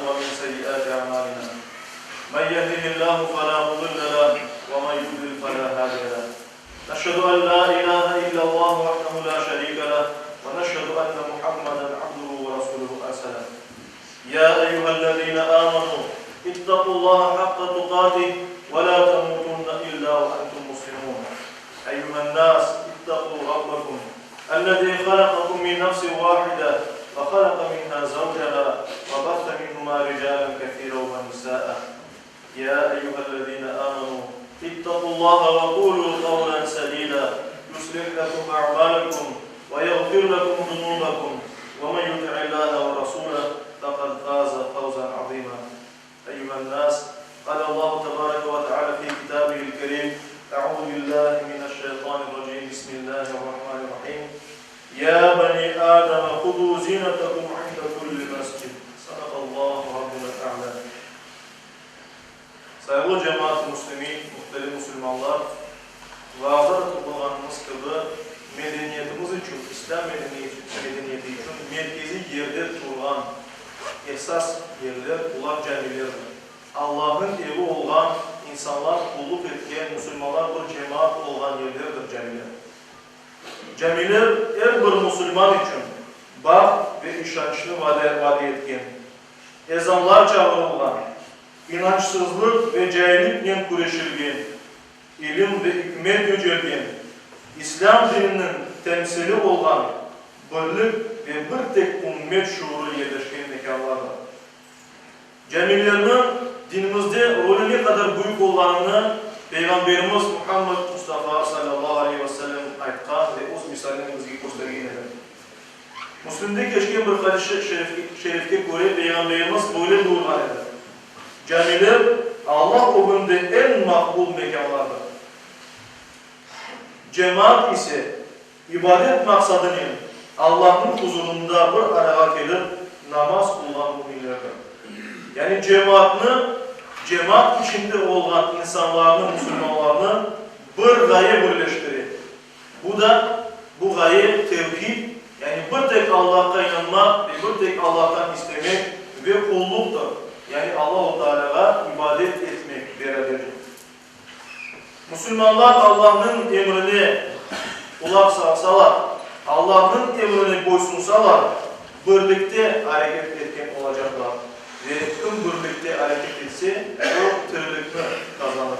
ومن سيئات أعمالنا من يهده الله فلا مضل له ومن يضلل فلا هادي له نشهد أن لا إله إلا الله وحده لا شريك له ونشهد أن محمدا عبده ورسوله أرسله يا أيها الذين آمنوا اتقوا الله حق تقاته ولا تموتن إلا وأنتم مسلمون أيها الناس اتقوا ربكم الذي خلقكم من نفس واحدة وخلق منها زوجها وبث منهما رجالا كثيرا ونساء يا أيها الذين آمنوا اتقوا الله وقولوا قولا سديدا يصلح لكم أعمالكم ويغفر لكم ذنوبكم ومن يطع الله ورسوله فقد فاز فوزا عظيما أيها الناس قال الله تبارك وتعالى في كتابه الكريم أعوذ بالله من الشيطان الرجيم بسم الله الرحمن الرحيم يا بني آدم خذوا زينتكم عند كل مسجد صدق الله ربنا الأعلى. Saygılı cemaat-i Müslümin, muhterem Müslümanlar, vaazda toplanmamız gibi medeniyetimiz için, İslam medeniyeti için merkezi yerde duran esas yerler, ular camilerdir. Allah'ın evi olan, insanlar kulluk etken, Müslümanlar bir cemaat olan yerlerdir camiler. Camiler her bir Müslüman için bak ve işançlı vaat etken, ezanlar çağrılan, inançsızlık ve cahillikle kuruşulgen, ilim ve hikmet yücelgen, İslam dininin temsili olan birlik ve bir tek ümmet şuuru yerleşken mekanlardır. Camilerin dinimizde rolü ne kadar büyük olduğunu Peygamberimiz Muhammed Mustafa sallallahu aleyhi ve sellem aytkan ve öz misalini bizge göstergen. Müslim'de geçen bir hadis-i şerifke göre Peygamberimiz böyle buyurgan eder. Camiler Allah önünde en makbul mekanlardır. Cemaat ise ibadet maksadını Allah'ın huzurunda bir araya gelip namaz kılan müminlerdir. Yani cemaat içinde olan insanların, Müslümanlarını bir gaye birleştirir. Bu gaye tevhid, yani bir tek Allah'a inanmak ve bir tek Allah'tan istemek ve kulluktur. Yani Allah-u Teala'ya ibadet etmek beraber. Müslümanlar Allah'ın emrine kulak salsalar, Allah'ın emrine boysunsalar, birlikte hareket etken olacaklar. Ve tüm birlikte hareket etse, o tırlıkını kazanır.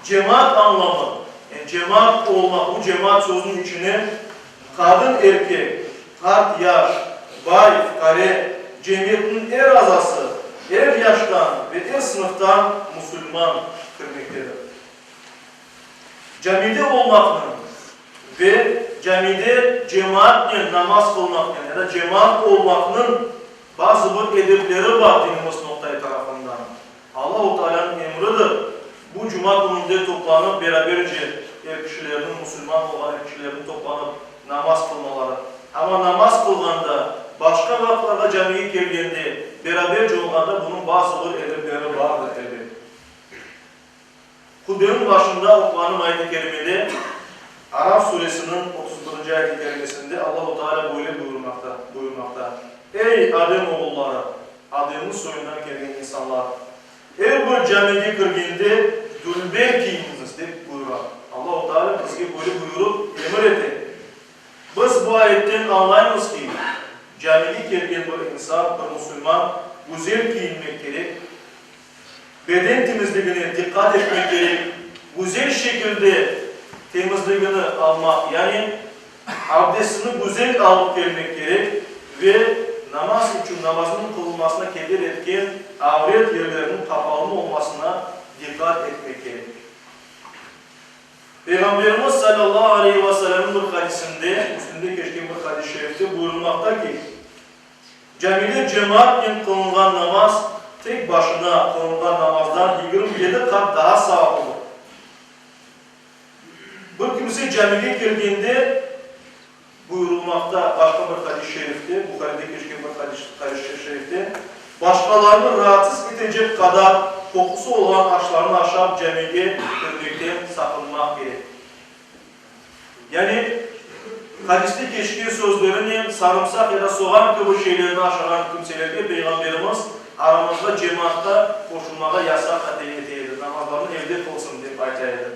Cemaat anlamı, yani cemaat olmak, bu cemaat sözünün içine kadın erkek, kart yaş, bay, kare, cemiyetin her azası, her yaştan ve her sınıftan Müslüman kirmektedir. Camide olmakla ve camide cemaatle namaz kılmakla ya da cemaat olmakla bazı bir edepleri var dinimiz noktayı tarafından. Allah-u Teala'nın emridir. Bu cuma gününde toplanıp beraberce kişilerin, Müslüman olan kişilerin toplanıp namaz kılmaları. Ama namaz kılganda, başka vaktlarda camiye geldiğinde, beraberce olganda bunun bazı bir edepleri vardır elbette. Hudbenin başında okunan ayet-i kerimede Araf suresinin 31. ayet-i kerimesinde Allah-u Teala böyle buyurmakta. Ey Adem oğulları, Adem'in soyundan gelen insanlar, eğer bu camide girdiğinde dülber giyiniz deyip buyurar. Allah-u Teala bizge böyle buyurup emir etti. Biz bu ayetten anlayırız ki camide gelen bir insan, bir Müslüman güzel giyinmek gerek, beden temizliğine dikkat etmek gerek, güzel şekilde temizliğini almak, yani abdestini güzel alıp gelmek gerek ve namaz için namazın kılınmasına kedir etken avret yerlerinin kapalı olmasına dikkat etmek gerek. Peygamberimiz sallallahu aleyhi ve sellem'in bir hadisinde, Müslim'de geçtiğim bir hadis-i şerifte buyurulmakta ki camide cemaatle kılınan namaz tek başına kılınan namazdan 27 kat daha sevaplıdır. Bu kimse camiye girdiğinde buyurulmakta başka bir hadis-i şerifte, Bukhari'de geçen bir hadis-i şerifte başkalarını rahatsız edecek kadar kokusu olan aşlarını aşağı camiye girmekten sakınmak gerek. Yani hadiste geçtiği sözlerini sarımsak ya da soğan gibi şeylerini aşağıdan kimselerge Peygamberimiz aramızda cemaatta koşulmağa yasak edeydi. Namazlarını evde kılsın deyip aytaydı.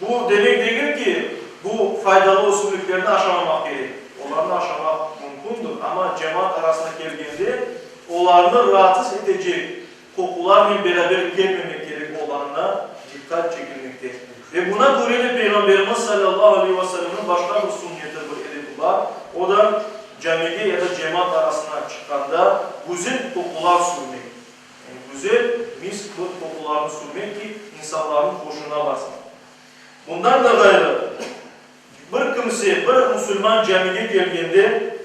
Bu demek değil ki bu faydalı usulüklerini aşamamak gerek. Onlarını aşamak mümkündür ama cemaat arasında geldiğinde onlarını rahatsız edecek kokularla beraber gelmemek gerek olanına dikkat çekilmektedir. Ve buna göre de Peygamberimiz sallallahu aleyhi ve sellem'in başka bir sünneti bir edebi var. O da camiye ya da cemaat arasına çıkanda güzel kokular sürmek. Yani güzel mis kokularını sürmek ki insanların hoşuna basın. Bundan da gayrı bir kimse, bir Müslüman camiye geldiğinde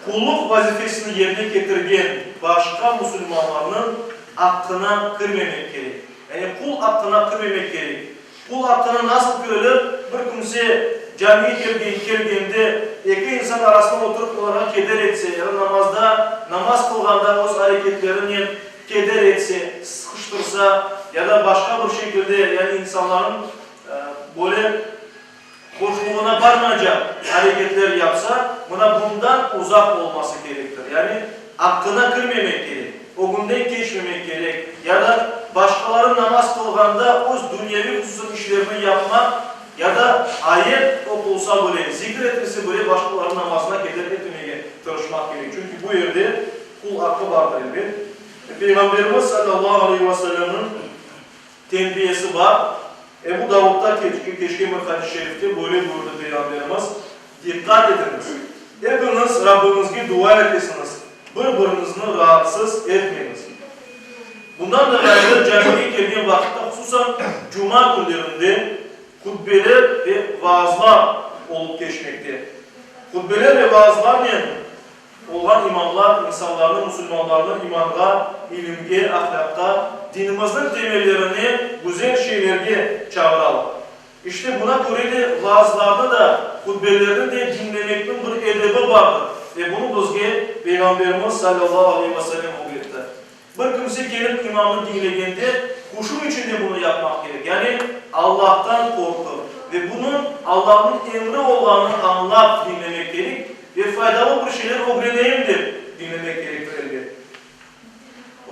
kulluk vazifesini yerine getirgen başka Müslümanların hakkına kırmamak gerek. Yani kul hakkına kırmamak gerek. Kul hakkına nasıl kırılır? Bir kimse camiye geldiğinde iki insan arasında oturup olarak keder etse ya da namaz kılganda o hareketlerini keder etse, sıkıştırsa ya da başka bir şekilde yani insanların böyle hoşluğuna varmayacak hareketler yapsa bundan uzak olması gerektir. Yani hakkına kırmamak gerek. O günden geçmemek gerek. Ya da başkaları namaz kılganda o dünyevi hususun işlerini yapmak ya da ayet okulsa böyle, zikir etmesi böyle başkalarının namazına keder etmeye çalışmak gerek. Çünkü bu yerde kul hakkı vardır elbet. Peygamberimiz sallallahu aleyhi ve sellem'in tembihesi var. Ebu Davud'da keşke bir hadis-i şerifte böyle buyurdu Peygamberimiz. Dikkat ediniz. Hepiniz Rabbinizge dua etesiniz. Birbirinizi rahatsız etmeyiniz. Bundan da gayrı camiye geldiğim vakitte hususan Cuma günlerinde hutbeler ve vaazlar olup geçmekte. Hutbeler ve vaazlar ne? Olan imamlar, insanların, Müslümanların imanға, ilimge, ahlakka, dinimizin temellerini güzel şeylerge çağıralım. İşte buna göre de vaazlarda da, hutbelerini de dinlemekten bir edebi vardır. Ve bunu bizge Peygamberimiz sallallahu aleyhi ve sellem öğretti. Bir kimse gelip imamı dinlegende huşu içinde bunu yapmak gerek. Yani Allah'tan korkup ve bunun Allah'ın emri olanı anlap dinlemek gerek ve faydalı bir şeyler öğreneyimdir dinlemek gerektir elbette.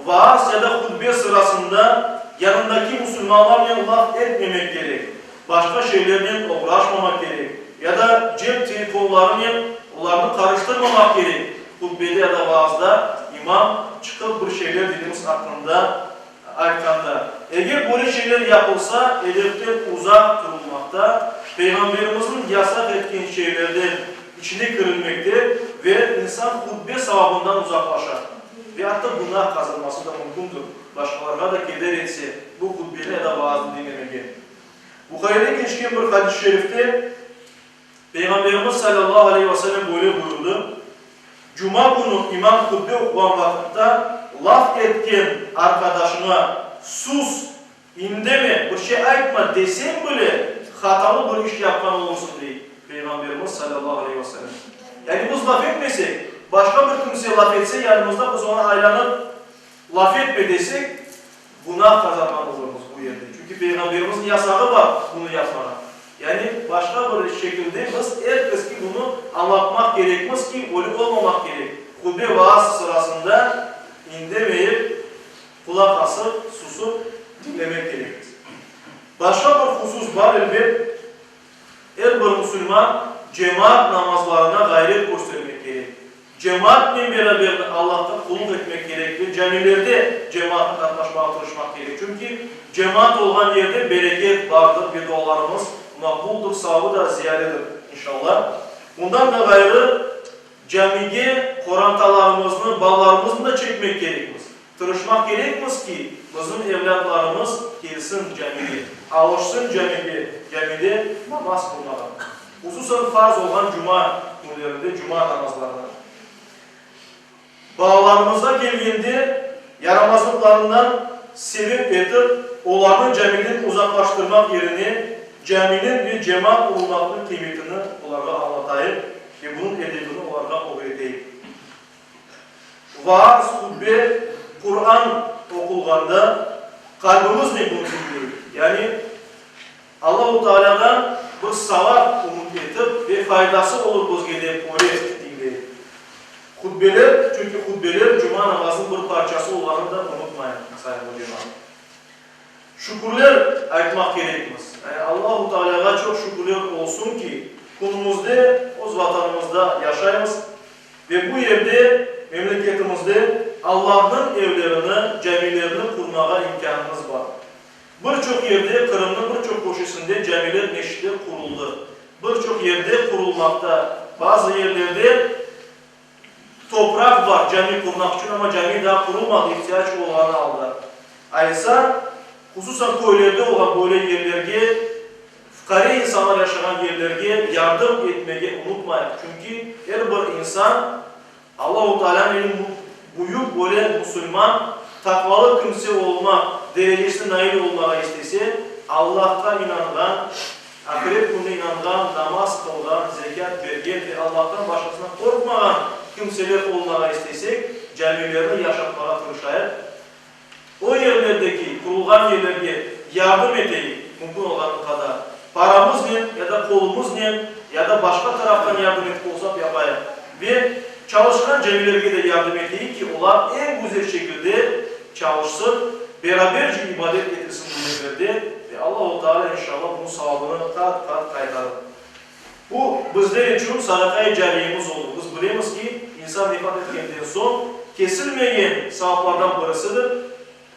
Vaaz ya da hutbe sırasında yanındaki Müslümanlarla laf etmemek gerek. Başka şeylerle uğraşmamak gerek. Ya da cep telefonlarıyla onlarını karıştırmamak gerek. Hutbede ya da vaazda imam çıkıp bir şeyler dediğimiz hakkında arkanda. Eğer böyle şeyler yapılsa edepten uzak durulmakta, Peygamberimizin yasak ettiği şeylerden içine kırılmakta ve insan hutbe sevabından uzaklaşar. Ve hatta günah kazanması da mümkündür. Başkalarına da keder etse bu hutbeni ya da vaazı dinlemeye. Bukhari'de geçen bir hadis-i şerifte Peygamberimiz sallallahu aleyhi ve sellem böyle buyurdu. Cuma günü imam hutbe okuyan vakitte laf etken arkadaşına sus, indeme, bir şey aytma desen bile hatalı bir iş yapman olursun diye Peygamberimiz sallallahu aleyhi ve sellem. Yani biz laf etmesek, başka bir kimse laf etse yanımızda biz ona aylanıp laf etme desek günah kazanman oluruz bu yerde. Çünkü Peygamberimizin yasağı var bunu yapmana. Yani başka bir şekilde biz herkes ki bunu anlatmak gerekmez ki öyle olmamak gerek. Hutbe vaaz sırasında indirmeyip kulak asıp susup dinlemek gerekir. Başka bir husus var elbet. Her bir Müslüman cemaat namazlarına gayret göstermek gerek. Cemaatle beraber Allah'ta kulluk etmek gerek ve camilerde cemaatle katlaşmaya çalışmak gerek. Çünkü cemaat olan yerde bereket vardır ve dualarımız makbuldur, savabı da ziyadedir inşallah. Bundan da gayrı camiye korantalarımızı, ballarımızı da çekmek gerekmez. Tırışmak gerekmez ki bizim evlatlarımız gelsin camiye, alışsın camide namaz kılmadan. Hususan farz olan cuma günlerinde, cuma namazlarına. Bağlarımıza geldiğinde yaramazlıklarından sebep edip onların camiden uzaklaştırmak yerine caminin ve cemaat olmakının kıymetini onlara anlatayım ve bunun edebini onlara öğreteyim. Vaaz, hutbe, Kur'an okulganda kalbimiz ne bunu dinliyor? Yani Allah-u Teala'dan bir savab umut etip ve faydası olur bizge dep o'ylaysiz deydi. Hutbeler, çünkü hutbeler cuma namazının bir parçası olanı da unutmayın sayın hocam. Şükürler aytmak gerekmiz. Yani Allahu Teala'ya çok şükürler olsun ki konumuzda, o vatanımızda yaşayımız ve bu yerde, memleketimizde Allah'ın evlerini, camilerini kurmaya imkanımız var. Birçok yerde, Kırım'ın birçok köşesinde camiler, meşitler kuruldu. Birçok yerde kurulmakta. Bazı yerlerde toprak var cami kurmak için ama cami daha kurulmadı, ihtiyaç olanı aldı. Aysa, hususan köylerde olan böyle yerlerge, fukara insanlar yaşayan yerlerge yardım etmeyi unutmayın. Çünkü her bir insan Allah-u Teala'nın büyük böyle Müslüman, takvalı kimse olma derecesine nail olmaya istese, Allah'ta inanan, ahiret gününe inanan, namaz kılan, zekat vergen ve Allah'tan başkasına korkmayan kimseler olmaya istesek, camilerini yaşatmaya çalışayım. O yerlerdeki, kurulgan yerlerge yardım edelim, mümkün olan kadar. Paramız ne, ya da kolumuz ne, ya da başka taraftan yardım etmek olsak yapayım. Ve çalışkan camilerge de yardım edelim ki onlar en güzel şekilde çalışsın, beraberce ibadet getirsin bu yerlerde ve Allah-u Teala inşallah bunun savabını kat kat kaytarır. Bu bizler için sadaka-i cariyemiz olur. Biz biliriz ki insan vefat ettikten son kesilmeyen savaplardan birisidir.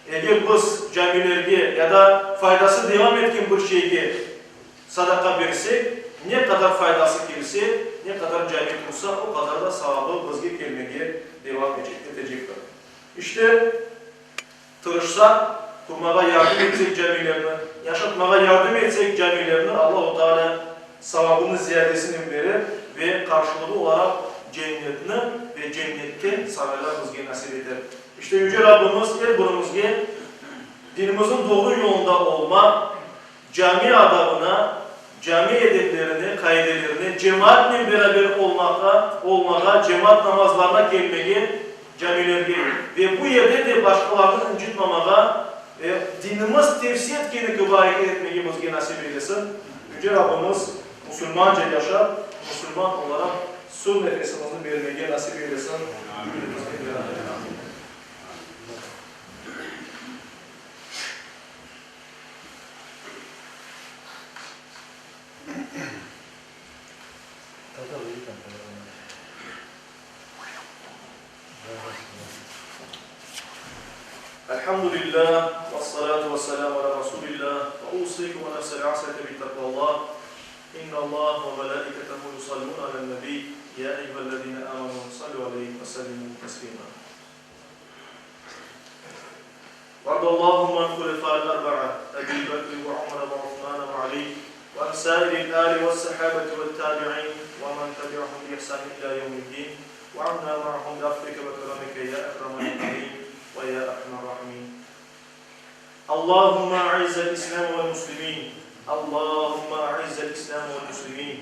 Eğer biz camilerge ya da faydası devam etken bir şeyge sadaka versek, ne kadar faydası gelirse, ne kadar cami kursa o kadar da savabı bizge gelmeye devam edecektir. İşte tırışsak, kurmaya yardım etsek camilerini, yaşatmaya yardım etsek camilerini Allah-u Teala savabını ziyadesini verir ve karşılığı olarak cennetini ve cennette saraylar bizge nasip eder. İşte Yüce Rabbimiz her birimizge dinimizin doğru yolunda olma, cami adabına, cami edeplerini, kaidelerini, cemaatle beraber olmağa, cemaat namazlarına gelmeye, camilerge ve bu yerde de başkalarını incitmamağa ve dinimiz tefsir etkeni gibi hareket etmeyi bizge nasip eylesin. Yüce Rabbimiz Müslümanca yaşar, Müslüman olarak son nefesimizi vermeye nasip eylesin. Elhamdülillah ve salatu ve selamu ala Resulillah ve usikum ve nefsel asete bi takvallah. İnna Allah ve melâiketahu yusallûn alen nebî ya eyyühellezîne âmenû sallu aleyhi ve sellimû teslîmâ. وارض اللهم عن الخلفاء الأربعة أبي بكر وعمر وعثمان وعلي وعن سائر الآل والصحابة والتابعين ومن تبعهم بإحسان إلى يوم الدين وعنا معهم بعفوك وكرمك يا أكرم الأكرمين ويا أرحم الراحمين. اللهم أعز الإسلام والمسلمين. اللهم أعز الإسلام والمسلمين.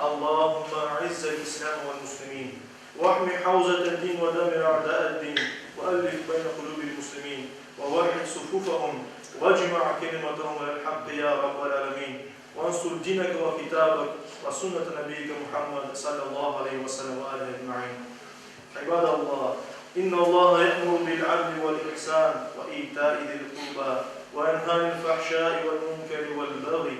اللهم أعز الإسلام والمسلمين. واحمي حوزة الدين ودمر أعداء الدين وألف بين قلوب المسلمين ووحد صفوفهم واجمع كلمتهم على الحق يا رب العالمين وانصر دينك وكتابك وسنة نبيك محمد صلى الله عليه وسلم وآله أجمعين. عباد الله إن الله يأمر بالعدل والإحسان وإيتاء ذي القربى وينهى عن الفحشاء والمنكر والبغي